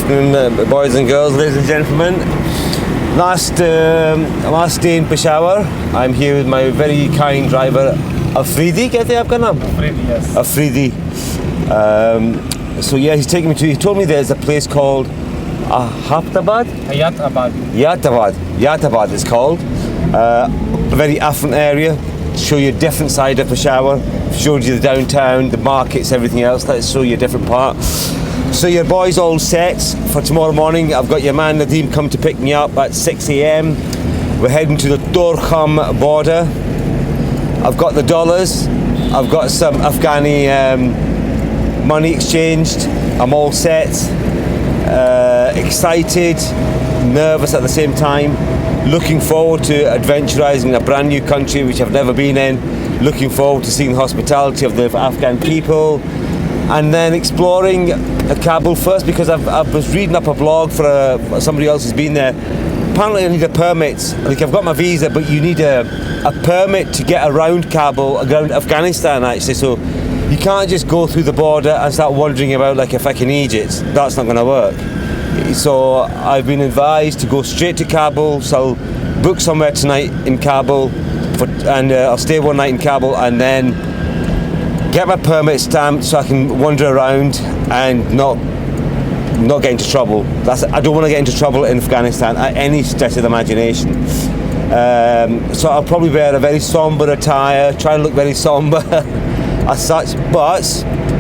afternoon, boys and girls, ladies and gentlemen. Last day in Peshawar. I'm here with my very kind driver, Afridi. कहते हैं आपका नाम? Afridi, yes. Afridi. So yeah, he's taking me to. He told me there's a place called Hayatabad. Hayatabad it's called. A very affluent area. Show you a different side of Peshawar. Showed you the downtown, the markets, everything else. Let's show you a different part. So your boy's all set for tomorrow morning. I've got your man Nadeem come to pick me up at 6 a.m. We're heading to the Torkham border. I've got the dollars. I've got some Afghani money exchanged. I'm all set. Excited, nervous at the same time. Looking forward to adventurizing in a brand new country which I've never been in. Looking forward to seeing the hospitality of the Afghan people. And then exploring Kabul first, because I was reading up a blog for somebody else who's been there. Apparently I need a permit. Like, I've got my visa, but you need a permit to get around Kabul, around Afghanistan actually. So you can't just go through the border and start wandering about like a fucking Egypt. That's not going to work. So I've been advised to go straight to Kabul. So I'll book somewhere tonight in Kabul, and I'll stay one night in Kabul, and then get my permit stamped so I can wander around and not get into trouble. I don't want to get into trouble in Afghanistan at any stretch of the imagination. So I'll probably wear a very somber attire, try and look very somber as such, but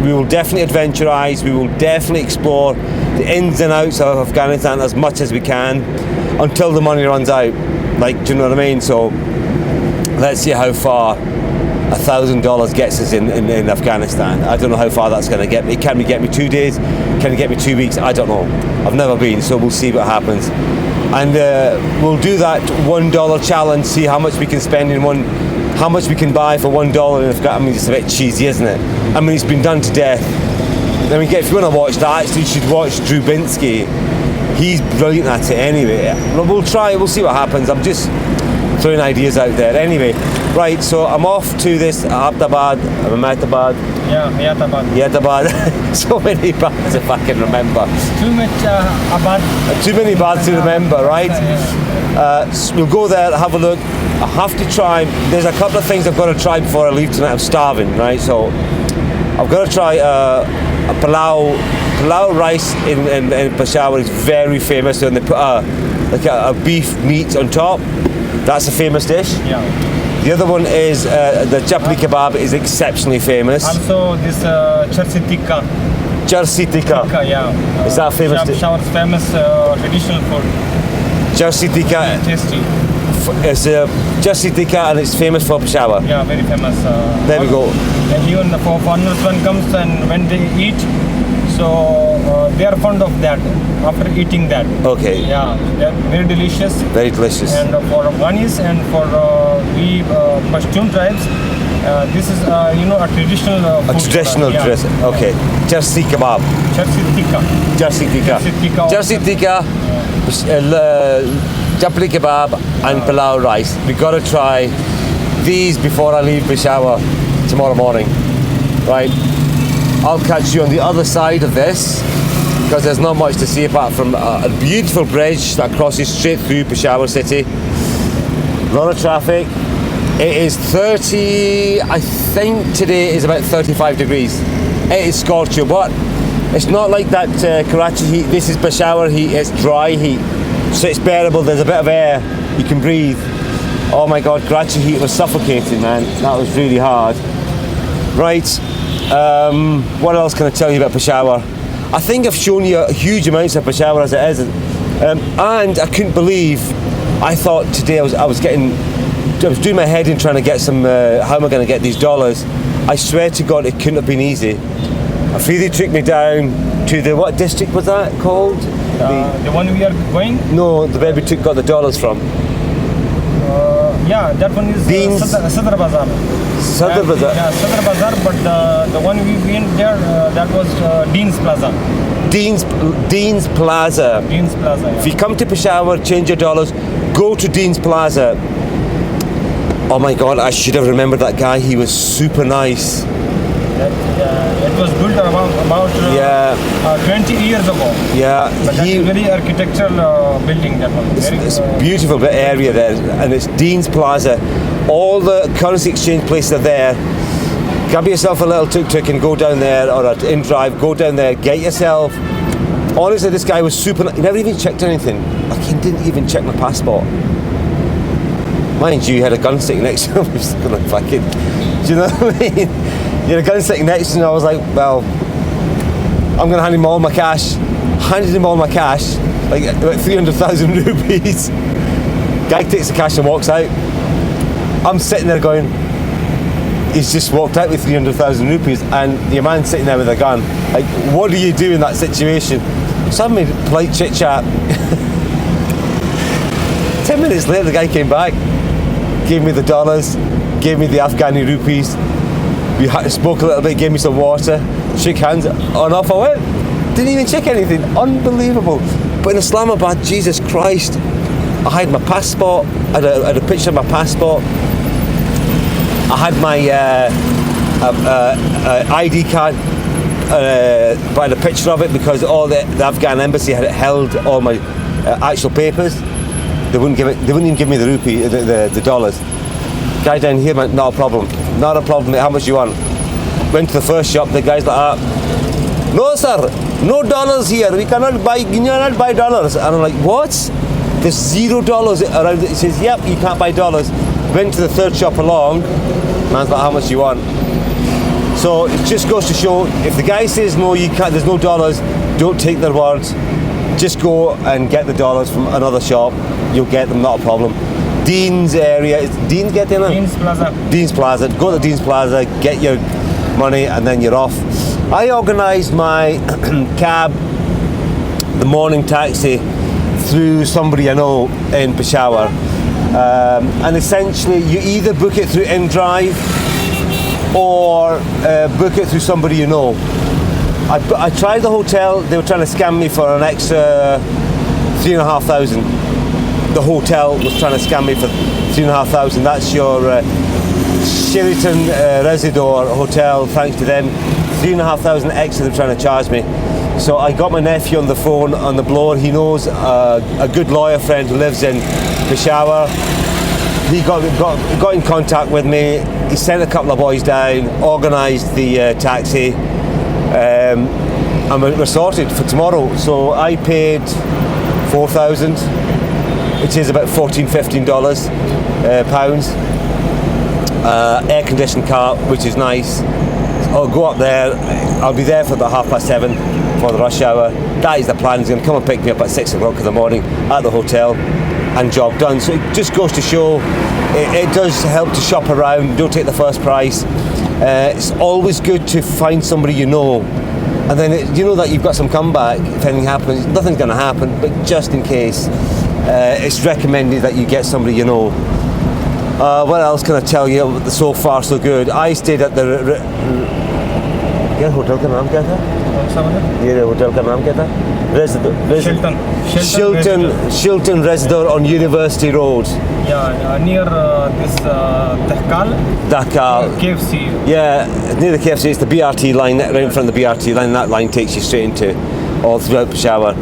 we will definitely adventurize, we will definitely explore the ins and outs of Afghanistan as much as we can until the money runs out. Like, do you know what I mean? So let's see how far $1,000 gets us in Afghanistan. I don't know how far that's going to get me. Can it get me 2 days? Can it get me 2 weeks? I don't know. I've never been, so we'll see what happens. And we'll do that $1 challenge, see how much we can spend in how much we can buy for $1 in Afghanistan. I mean, it's a bit cheesy, isn't it? I mean, it's been done to death. I mean, if you want to watch that, actually, you should watch Drew Binsky. He's brilliant at it anyway. We'll try, we'll see what happens. I'm just throwing ideas out there. Anyway, right, so I'm off to this Hayatabad. Yeah, Hayatabad. So many bads if I can remember. Too much abad. Too many bads to remember, right? So we'll go there, have a look. I have to try. There's a couple of things I've got to try before I leave tonight. I'm starving, right? So I've got to try a palau rice in Peshawar is very famous, and they put like a beef meat on top. That's a famous dish. Yeah. The other one is the chapli kebab is exceptionally famous. Also this charsi tikka. Charsi tikka. Yeah. Is that famous? Peshawar's famous traditional food. Charsi tikka. Tasty. It's charsi tikka, and it's famous for Peshawar. Yeah, very famous. There we go. And even for foreigners when comes and when they eat, so they are fond of that after eating that. Okay. Yeah, they're very delicious. Very delicious. And for Afghanis and for we Pashtun tribes, this is a traditional food. A traditional dress. Okay. Charsi kebab. Charsi tikka. Charsi tikka. Charsi tikka. Chapli kebab and palau rice. We got to try these before I leave Peshawar tomorrow morning. Right. I'll catch you on the other side of this, because there's not much to see apart from a beautiful bridge that crosses straight through Peshawar city. A lot of traffic. It is 30, I think today is about 35 degrees. It is scorching, but it's not like that Karachi heat. This is Peshawar heat, it's dry heat. So it's bearable, there's a bit of air, you can breathe. Oh my God, Karachi heat was suffocating, man. That was really hard. Right. What else can I tell you about Peshawar? I think I've shown you huge amounts of Peshawar as it is, and I couldn't believe. I thought today I was doing my head in trying to get some. How am I going to get these dollars? I swear to God, it couldn't have been easy. Afridi took me down to the, what district was that called? The one we are going? No, the where we got the dollars from. Yeah, that one is Sadr Bazaar. Sadr Bazaar. Yeah, Sadr Bazaar, but the one we went there, that was Dean's Plaza. Dean's Plaza. Dean's Plaza. Yeah. If you come to Peshawar, change your dollars, go to Dean's Plaza. Oh my God, I should have remembered that guy. He was super nice. It was built about Yeah. 20 years ago. Yeah, But that's a very architectural building, that one. it's a beautiful bit area there, and it's Dean's Plaza. All the currency exchange places are there. Grab yourself a little tuk-tuk and go down there, or an in-drive, go down there, get yourself. Honestly, this guy was super. He never even checked anything. Like, he didn't even check my passport. Mind you, he had a gun sitting next to him. He was gonna fucking. Do you know what I mean? He had a gun sitting next to him. I was like, well, I'm gonna hand him all my cash. Handed him all my cash, like about 300,000 rupees. Guy takes the cash and walks out. I'm sitting there going, he's just walked out with 300,000 rupees, and your man's sitting there with a gun. Like, what do you do in that situation? So I made polite chit chat. 10 minutes later, the guy came back, gave me the dollars, gave me the Afghani rupees. We spoke a little bit, gave me some water, shook hands, and off I went. Didn't even check anything. Unbelievable. But in Islamabad, Jesus Christ, I had my passport. I had a picture of my passport. I had my ID card, but I had a picture of it because all the Afghan embassy had held all my actual papers. They wouldn't even give me the rupee, the dollars. Guy down here went, not a problem, not a problem. How much you want? Went to the first shop. The guy's like, no sir, no dollars here. We cannot buy dollars. And I'm like, what? There's $0 around it. He says, yep, you can't buy dollars. Went to the third shop along. Man's like, how much you want? So it just goes to show, if the guy says no, you can't. There's no dollars. Don't take their words. Just go and get the dollars from another shop. You'll get them, not a problem. Dean's area. Is Dean's getting it? Dean's Plaza. Dean's Plaza. Go to Dean's Plaza, get your money, and then you're off. I organised my cab, the morning taxi, through somebody I know in Peshawar. And essentially, you either book it through InDrive or book it through somebody you know. I tried the hotel. They were trying to scam me for an extra 3,500. The hotel was trying to scam me for 3,500. That's your Sheraton Residor hotel. Thanks to them, 3,500 extra they're trying to charge me. So I got my nephew on the phone on the blower. He knows a good lawyer friend who lives in Peshawar. He got in contact with me. He sent a couple of boys down, organised the taxi, and we're sorted for tomorrow. So I paid 4,000, which is about $14-15 pounds. Air conditioned car, which is nice. I'll go up there. I'll be there for about 7:30 for the rush hour. That is the plan. He's going to come and pick me up at 6 o'clock in the morning at the hotel, and job done. So it just goes to show it does help to shop around. Don't take the first price. It's always good to find somebody you know, and then you know that you've got some comeback if anything happens. Nothing's going to happen, but just in case, it's recommended that you get somebody you know. What else can I tell you? So far so good. I stayed at the hotel का नाम क्या था? ये hotel का नाम क्या था? Shilton Residor on University Road. Yeah, near this Dakar. KFC. Yeah, near the KFC. It's the BRT line, right in front of the BRT line. That line takes you straight into all throughout Peshawar.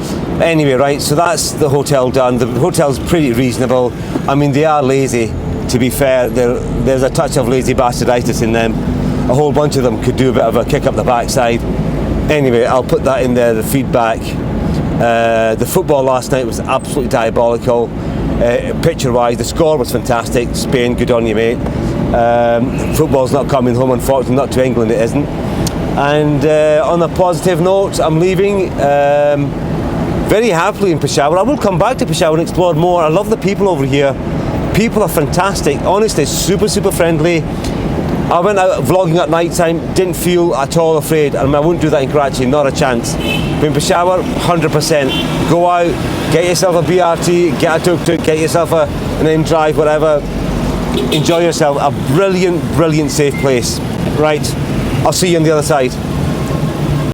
Anyway, right, so that's the hotel done. The hotel's pretty reasonable. I mean, they are lazy, to be fair. There's a touch of lazy bastarditis in them. A whole bunch of them could do a bit of a kick up the backside. Anyway, I'll put that in there, the feedback. The football last night was absolutely diabolical. Picture-wise, the score was fantastic. Spain, good on you, mate. Football's not coming home, unfortunately, not to England, it isn't. And on a positive note, I'm leaving very happily in Peshawar. I will come back to Peshawar and explore more. I love the people over here. People are fantastic. Honestly, super, super friendly. I went out vlogging at night time, didn't feel at all afraid, and I wouldn't do that in Karachi, not a chance. But in Peshawar, 100%. Go out, get yourself a BRT, get a tuk-tuk, get yourself an in-drive, whatever. Enjoy yourself. A brilliant, brilliant, safe place. Right, I'll see you on the other side.